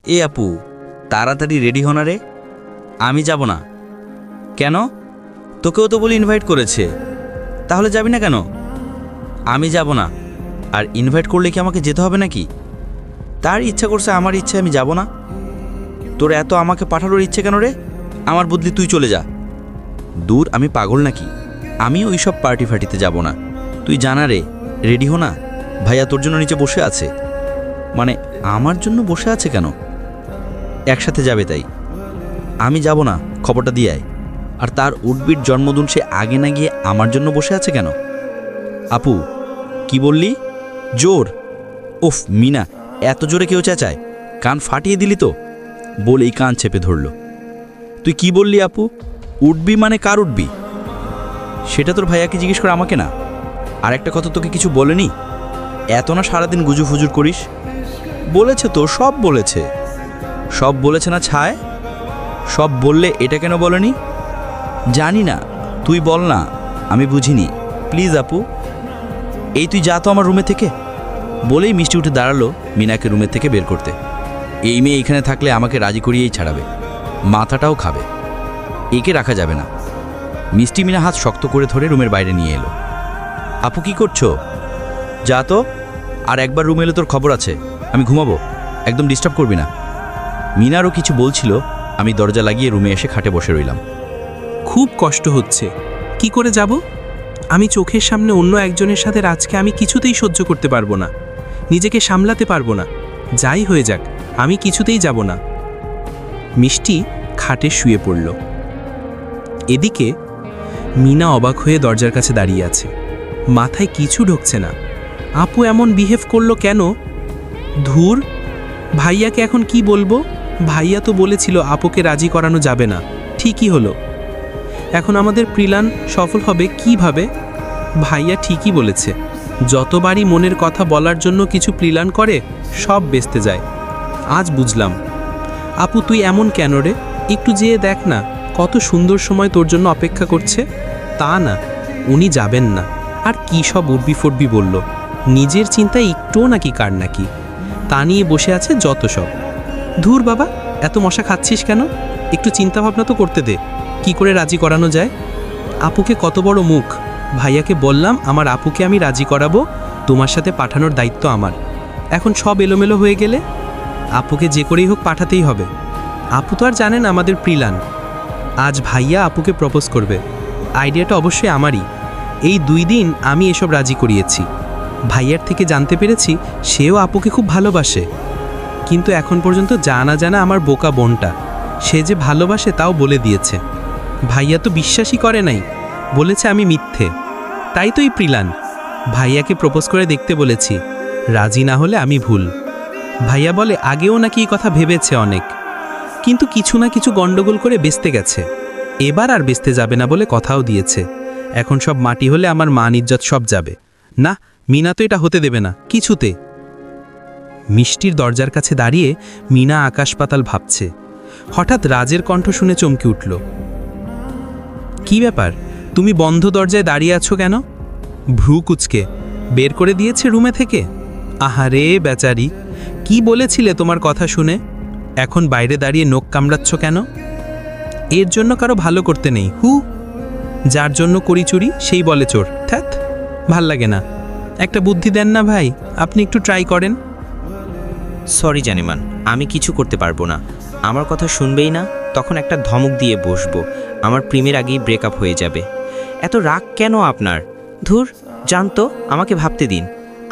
এ আপু, তাড়াতাড়ি রেডি হো না রে। আমি যাব না। কেন? তোকেও তো বলি ইনভাইট করেছে, তাহলে যাবি না কেন? আমি যাব না। আর ইনভাইট করলে কি আমাকে যেতে হবে নাকি? তার ইচ্ছা করছে, আমার ইচ্ছে আমি যাব না। তোর এত আমাকে পাঠানোর ইচ্ছে কেন রে? আমার বদলি তুই চলে যা। দূর, আমি পাগল নাকি? আমি ওই সব পার্টি ফার্টিতে যাব না। তুই জানা রে, রেডি হো না। ভাইয়া তোর জন্য নিচে বসে আছে। মানে আমার জন্য বসে আছে কেন? একসাথে যাবে তাই। আমি যাব না, খবরটা দিয়ে আয়। আর তার উডবিট জন্মদিন, সে আগে না গিয়ে আমার জন্য বসে আছে কেন? আপু, কি বললি? জোর? উফ মিনা, এত জোরে কেউ চেঁচায়? কান ফাটিয়ে দিলি তো। বলেই কান চেপে ধরল। তুই কি বললি আপু? উঠবি মানে কার উঠবি? সেটা তোর ভাইয়াকে জিজ্ঞেস করে, আমাকে না। আর একটা কথা তোকে কিছু বলেনি? এত না সারাদিন গুজু ফুজুর করিস। বলেছে তো, সব বলেছে। সব বলেছে না ছায়? সব বললে এটা কেন বলেনি? জানি না, তুই বল না, আমি বুঝিনি। প্লিজ আপু। এই তুই যা তো আমার রুমে থেকে। বলেই মিষ্টি উঠে দাঁড়ালো মিনাকে রুমের থেকে বের করতে। এই মেয়ে এখানে থাকলে আমাকে রাজি করিয়েই ছাড়াবে, মাথাটাও খাবে। একে রাখা যাবে না। মিষ্টি মিনা হাত শক্ত করে ধরে রুমের বাইরে নিয়ে এলো। আপু কি করছো? যা তো। আর একবার রুমে এলে তোর খবর আছে। আমি ঘুমাবো, একদম ডিস্টার্ব করবি না। মিনারও কিছু বলছিল, আমি দরজা লাগিয়ে রুমে এসে খাটে বসে রইলাম। খুব কষ্ট হচ্ছে। কি করে যাব? আমি চোখের সামনে অন্য একজনের সাথে রাজকে আমি কিছুতেই সহ্য করতে পারবো না। নিজেকে সামলাতে পারবো না। যাই হয়ে যাক, আমি কিছুতেই যাব না। মিষ্টি খাটে শুয়ে পড়ল। এদিকে মিনা অবাক হয়ে দরজার কাছে দাঁড়িয়ে আছে। মাথায় কিছু ঢুকছে না। আপু এমন বিহেভ করলো কেন? ধুর, ভাইয়াকে এখন কি বলবো? ভাইয়া তো বলেছিল আপুকে রাজি করানো যাবে না। ঠিকই হলো। এখন আমাদের প্ল্যান সফল হবে কিভাবে? ভাইয়া ঠিকই বলেছে, যতবারই মনের কথা বলার জন্য কিছু প্ল্যান করে সব বেস্তে যায়। আজ বুঝলাম। আপু তুই এমন কেন রে? একটু যেয়ে দেখ না, কত সুন্দর সময় তোর জন্য অপেক্ষা করছে। তা না, উনি যাবেন না। আর কি সব উর্বি ফর্বি বলল। নিজের চিন্তায় একটুও নাকি কার নাকি, তা নিয়ে বসে আছে যত সব। ধুর বাবা, এত মশা খাচ্ছিস কেন? একটু চিন্তা ভাবনা তো করতে দে, কি করে রাজি করানো যায়। আপুকে কত বড় মুখ। ভাইয়াকে বললাম আমার আপুকে আমি রাজি করাবো, তোমার সাথে পাঠানোর দায়িত্ব আমার। এখন সব এলোমেলো হয়ে গেলে আপুকে যে করেই হোক পাঠাতেই হবে। আপু তো আর জানেন আমাদের প্ল্যান। আজ ভাইয়া আপুকে প্রপোজ করবে। আইডিয়াটা অবশ্যই আমারই। এই 2 দিন আমি এসব রাজি করিয়েছি। ভাইয়ার থেকে জানতে পেরেছি সেও আপুকে খুব ভালোবাসে। কিন্তু এখন পর্যন্ত জানা জানা আমার বোকা বোনটা, সে যে ভালোবাসে তাও বলে দিয়েছে। ভাইয়া তো বিশ্বাসই করে নাই, বলেছে আমি মিথ্যে। তাই তো এই প্ল্যান। ভাইয়াকে প্রপোজ করে দেখতে বলেছি, রাজি না হলে আমি ভুল। ভাইয়া বলে আগেও নাকি এই কথা ভেবেছে অনেক, কিন্তু কিছু না কিছু গন্ডগোল করে বেচতে গেছে। এবার আর বেচতে যাবে না বলে কথাও দিয়েছে। এখন সব মাটি হলে আমার মান ইজ্জত সব যাবে। না, মিনা তো এটা হতে দেবে না কিছুতে। মিষ্টির দরজার কাছে দাঁড়িয়ে মিনা আকাশ পাতাল ভাবছে। হঠাৎ রাজের কণ্ঠ শুনে চমকে উঠল। কি ব্যাপার, তুমি বন্ধ দরজায় দাঁড়িয়ে আছো কেন? ভ্রু কুচকে বের করে দিয়েছে রুমে থেকে? আহারে বেচারি, কি বলেছিলে তোমার কথা শুনে? এখন বাইরে দাঁড়িয়ে নখ কামড়াচ্ছ কেন? এর জন্য কারো ভালো করতে নেই। যার জন্য করি চুরি সেই বলে চোর। থ্যাত, ভাল লাগে না। একটা বুদ্ধি দেন না ভাই, আপনি একটু ট্রাই করেন। সরি জানিমান, আমি কিছু করতে পারবো না। আমার কথা শুনবেই না, তখন একটা ধমক দিয়ে বসবো। আমার প্রেমের আগেই ব্রেকআপ হয়ে যাবে। এত রাগ কেন আপনার? ধুর, জানতো, আমাকে ভাবতে দিন।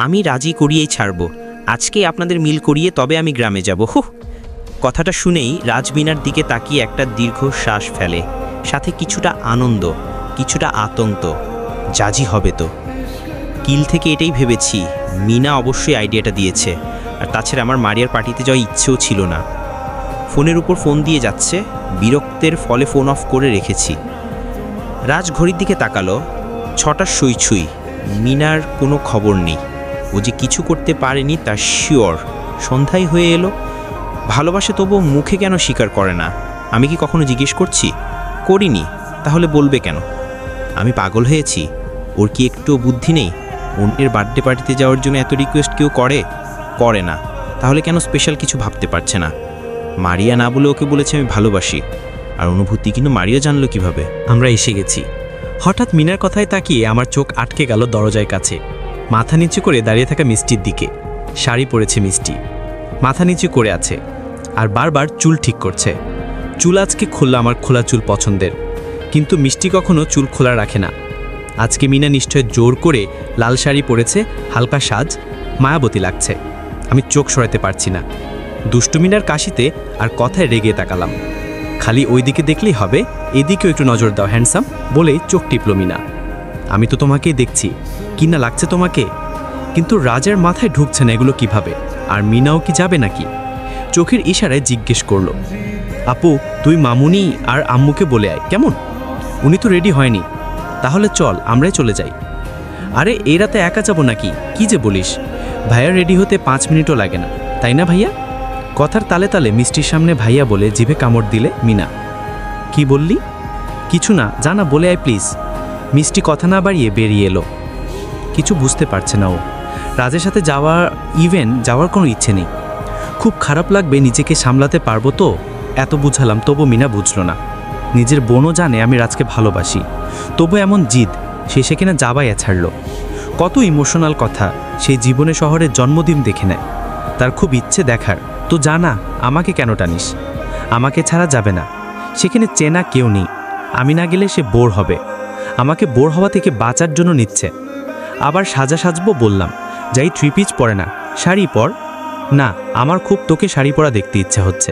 আমি রাজি করিয়েই ছাড়বো। আজকেই আপনাদের মিল করিয়ে তবে আমি গ্রামে যাব। কথাটা শুনেই রাজমিনার দিকে তাকিয়ে একটা দীর্ঘ শ্বাস ফেলে, সাথে কিছুটা আনন্দ, কিছুটা আতঙ্ক। জাজি হবে তো। কিল থেকে এটাই ভেবেছি, মিনা অবশ্যই আইডিয়াটা দিয়েছে। আর তাছাড়া আমার মারিয়ার পার্টিতে যাওয়ার ইচ্ছেও ছিল না। ফোনের উপর ফোন দিয়ে যাচ্ছে, বিরক্তের ফলে ফোন অফ করে রেখেছি। রাজ ঘড়ির দিকে তাকালো, 6টার ছুঁই। মিনার কোনো খবর নেই। ও যে কিছু করতে পারেনি তা শিওর। সন্ধ্যায় হয়ে এলো। ভালোবাসে তবু মুখে কেন স্বীকার করে না? আমি কি কখনো জিজ্ঞেস করছি? করিনি, তাহলে বলবে কেন? আমি পাগল হয়েছি? ওর কি একটু বুদ্ধি নেই? অন্যের বার্থডে পার্টিতে যাওয়ার জন্য এত রিকোয়েস্ট কেউ করে না? তাহলে কেন স্পেশাল কিছু ভাবতে পারছে না? মারিয়া না বলে ওকে বলেছে আমি ভালোবাসি। আর অনুভূতি কিন্তু মারিয়া জানলো কিভাবে? আমরা এসে গেছি। হঠাৎ মিনার কথায় তাকিয়ে আমার চোখ আটকে গেল দরজার কাছে। মাথা নিচু করে দাঁড়িয়ে থাকা মিষ্টির দিকে। শাড়ি পরেছে মিষ্টি, মাথা নিচু করে আছে আর বারবার চুল ঠিক করছে। চুল আজকে খোলা, আমার খোলা চুল পছন্দের, কিন্তু মিষ্টি কখনো চুল খোলা রাখে না। আজকে মিনা নিশ্চয় জোর করে লাল শাড়ি পরেছে, হালকা সাজ, মায়াবতী লাগছে। আমি চোখ সরাতে পারছি না। দুষ্টু মিনার কাশিতে আর কথায় রেগে তাকালাম। খালি ওই দিকে দেখলেই হবে, এদিকেও একটু নজর দাও হ্যান্ডসাম বলেই চোখ টিপল মিনা। আমি তো তোমাকেই দেখছি, কি না লাগছে তোমাকে? কিন্তু রাজের মাথায় ঢুকছে না এগুলো কিভাবে। আর মিনাও কি যাবে নাকি? চোখের ইশারায় জিজ্ঞেস করলো, আপু তুই মামুনি আর আম্মুকে বলে আয় কেমন? উনি তো রেডি হয়নি। তাহলে চল আমরাই চলে যাই। আরে এই রাতে একা যাবো নাকি? কি যে বলিস, ভাইয়া রেডি হতে 5 মিনিটও লাগে না, তাই না ভাইয়া? কথার তালে তালে মিষ্টির সামনে ভাইয়া বলে জিভে কামড় দিলে মিনা। কি বললি? কিছু না, জানা বলে আয় প্লিজ। মিষ্টি কথা না বাড়িয়ে বেরিয়ে এলো। কিছু বুঝতে পারছে না ও। রাজের সাথে যাওয়ার কোনো ইচ্ছে নেই। খুব খারাপ লাগবে, নিজেকে সামলাতে পারবো তো? এত বুঝালাম তবু মিনা বুঝলো না। নিজের বোনও জানে আমি রাজকে ভালোবাসি, তবু এমন জিদ, শেষে কিনা যাবাইয়া ছাড়ল। কত ইমোশনাল কথা। সেই জীবনে শহরের জন্মদিন দেখে নেয়, তার খুব ইচ্ছে দেখার। তো জানা আমাকে কেন টানিস? আমাকে ছাড়া যাবে না। সেখানে চেনা কেউ নেই, আমি না গেলে সে বোর হবে। আমাকে বোর হওয়া থেকে বাঁচার জন্য নিচ্ছে। আবার সাজবো বললাম, যাই 3 পিস পরে না, শাড়ি পর। না, আমার খুব তোকে শাড়ি পরা দেখতে ইচ্ছে হচ্ছে।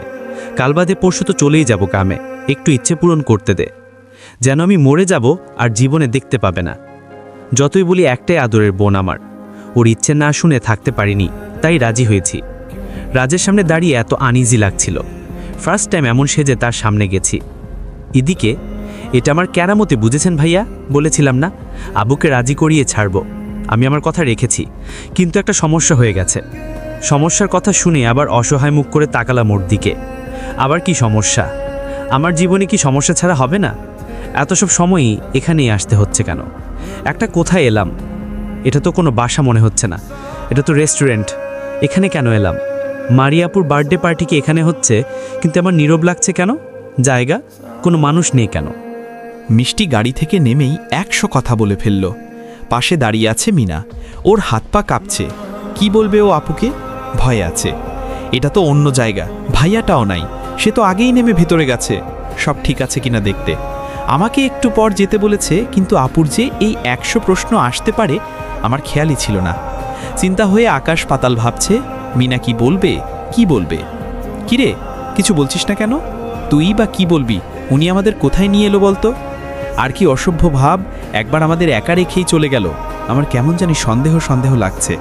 কাল বাদে পরশু তো চলেই যাব কামে, একটু ইচ্ছে পূরণ করতে দে, যেন আমি মরে যাব আর জীবনে দেখতে পাবে না। যতই বলি একটাই আদরের বোন আমার। ওর ইচ্ছে না শুনে থাকতে পারিনি, তাই রাজি হয়েছি। রাজের সামনে দাঁড়িয়ে এত আনইজি লাগছিল। ফার্স্ট টাইম এমন সেজে তার সামনে গেছি। এদিকে এটা আমার কেরামতে, বুঝেছেন ভাইয়া? বলেছিলাম না আবুকে রাজি করিয়ে ছাড়ব। আমি আমার কথা রেখেছি, কিন্তু একটা সমস্যা হয়ে গেছে। সমস্যার কথা শুনে আবার অসহায় মুখ করে তাকালাম ওর দিকে। আবার কি সমস্যা? আমার জীবনে কি সমস্যা ছাড়া হবে না? এত সব সময়ই এখানেই আসতে হচ্ছে কেন? একটা কোথায় এলাম? এটা তো কোনো বাসা মনে হচ্ছে না, এটা তো রেস্টুরেন্ট। এখানে কেন এলাম? মারিয়াপুর বার্থডে পার্টি কি এখানে হচ্ছে, কিন্তু আমার নীরব লাগছে কেন? জায়গা, কোনো মানুষ নেই কেন? মিষ্টি গাড়ি থেকে নেমেই 100 কথা বলে ফেলল। পাশে দাঁড়িয়ে আছে মিনা, ওর হাত পা কাঁপছে। কি বলবে ও আপুকে? ভয় আছে। এটা তো অন্য জায়গা, ভাইয়াটাও নাই, সে তো আগেই নেমে ভেতরে গেছে সব ঠিক আছে কিনা দেখতে। আমাকে একটু পর যেতে বলেছে, কিন্তু আপুর যে এই 100 প্রশ্ন আসতে পারে আমার খেয়ালই ছিল না। চিন্তা হয়ে আকাশ পাতাল ভাবছে, মিনা কি বলবে, কি বলবে? কিরে, কিছু বলছিস না কেন? তুই বা কি বলবি? উনি আমাদের কোথায় নিয়ে এলো বলতো? আর কি অসভ্য ভাব, একবার আমাদের একা রেখেই চলে গেল। আমার কেমন জানি সন্দেহ লাগছে।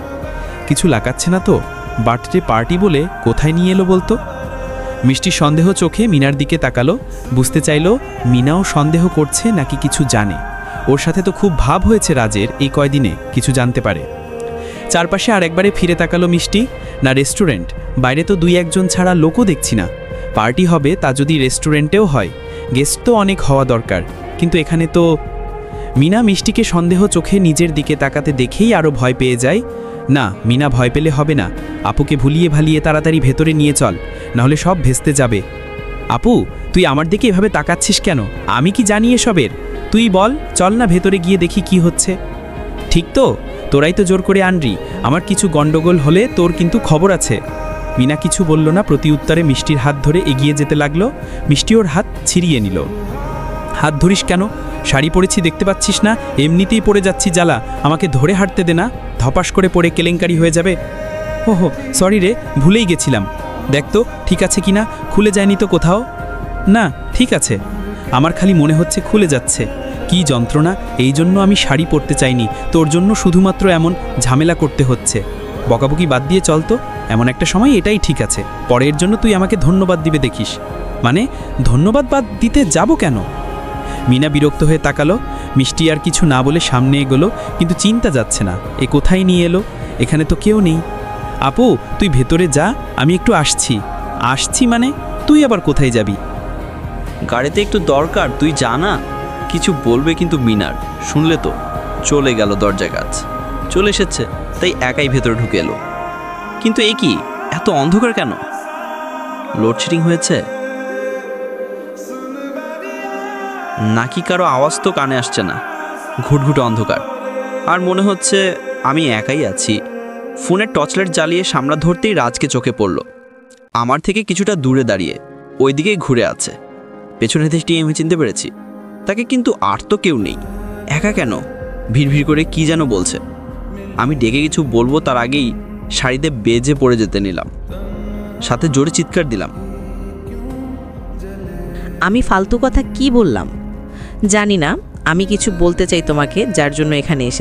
কিছু লাগাচ্ছে না তো? বার্থডে পার্টি বলে কোথায় নিয়ে এলো বলতো? মিষ্টি সন্দেহ চোখে মিনার দিকে তাকালো, বুঝতে চাইলো মিনাও সন্দেহ করছে নাকি কিছু জানে। ওর সাথে তো খুব ভাব হয়েছে রাজের, এই কয়দিনে কিছু জানতে পারে। চারপাশে আর একবারে ফিরে তাকালো মিষ্টি। না রেস্টুরেন্ট, বাইরে তো 2-1 ছাড়া লোকও দেখছি না। পার্টি হবে তা যদি রেস্টুরেন্টেও হয়, গেস্ট তো অনেক হওয়া দরকার, কিন্তু এখানে তো। মিনা মিষ্টিকে সন্দেহ চোখে নিজের দিকে তাকাতে দেখেই আরও ভয় পেয়ে যায়। না, মিনা ভয় পেলে হবে না। আপুকে ভুলিয়ে ভালিয়ে তাড়াতাড়ি ভেতরে নিয়ে চল, নাহলে সব ভেস্তে যাবে। আপু, তুই আমার দিকে এভাবে তাকাচ্ছিস কেন? আমি কি জানি এসবের? তুই বল, চল না ভেতরে গিয়ে দেখি কি হচ্ছে। ঠিক তো, তোরাই তো জোর করে আনরি। আমার কিছু গন্ডগোল হলে তোর কিন্তু খবর আছে। মিনা কিছু বলল না, প্রতি উত্তরে মিষ্টির হাত ধরে এগিয়ে যেতে লাগলো। মিষ্টি ওর হাত ছিঁড়িয়ে নিল। হাত ধরিস কেন? শাড়ি পরেছি দেখতে পাচ্ছিস না? এমনিতেই পড়ে যাচ্ছি জ্বালা, আমাকে ধরে হাঁটতে দে না, ধপাস করে পড়ে কেলেঙ্কারি হয়ে যাবে। হো সরি রে, ভুলেই গেছিলাম। দেখ তো ঠিক আছে কিনা, খুলে যায়নি তো কোথাও? না ঠিক আছে, আমার খালি মনে হচ্ছে খুলে যাচ্ছে। কি যন্ত্রণা, এই জন্য আমি শাড়ি পরতে চাইনি, তোর জন্য শুধুমাত্র এমন ঝামেলা করতে হচ্ছে। বকাবকি বাদ দিয়ে চল তো, এমন একটা সময় এটাই ঠিক আছে। পরের জন্য তুই আমাকে ধন্যবাদ দিবে দেখিস। মানে ধন্যবাদ বাদ দিতে যাব কেন? মিনা বিরক্ত হয়ে তাকালো। মিষ্টি আর কিছু না বলে সামনে এগোলো, কিন্তু চিন্তা যাচ্ছে না এ কোথায় নিয়ে এলো। এখানে তো কেউ নেই। আপু তুই ভেতরে যা, আমি একটু আসছি মানে তুই আবার কোথায় যাবি? গাড়িতে একটু দরকার, তুই জানা। কিছু বলবে কিন্তু মিনার, শুনলে তো চলে গেল দরজা কাজ। চলে এসেছে তাই একাই ভেতরে ঢুকে এলো। কিন্তু এ কি, এত অন্ধকার কেন? লোডশেডিং হয়েছে নাকি কারো আওয়াজ তো কানে আসছে না, ঘুটঘুটে অন্ধকার, আর মনে হচ্ছে আমি একাই আছি। ফোনের টর্চলাইট জ্বালিয়ে সামলা ধরতেই রাজকে চোখে পড়ল। আমার থেকে কিছুটা দূরে দাঁড়িয়ে ওই দিকেই ঘুরে আছে। পেছনে দেশটি আমি চিনতে পেরেছি তাকে, কিন্তু আর তো কেউ নেই। একা কেন? ভিড় করে কি যেন বলছে। আমি ডেকে কিছু বলবো তার আগেই শাড়িতে বেজে পড়ে যেতে নিলাম, সাথে জোরে চিৎকার দিলাম। আমি ফালতু কথা কি বললাম? জানি না, আমি কিছু বলতে চাই তোমাকে, যার জন্য এখানে এসে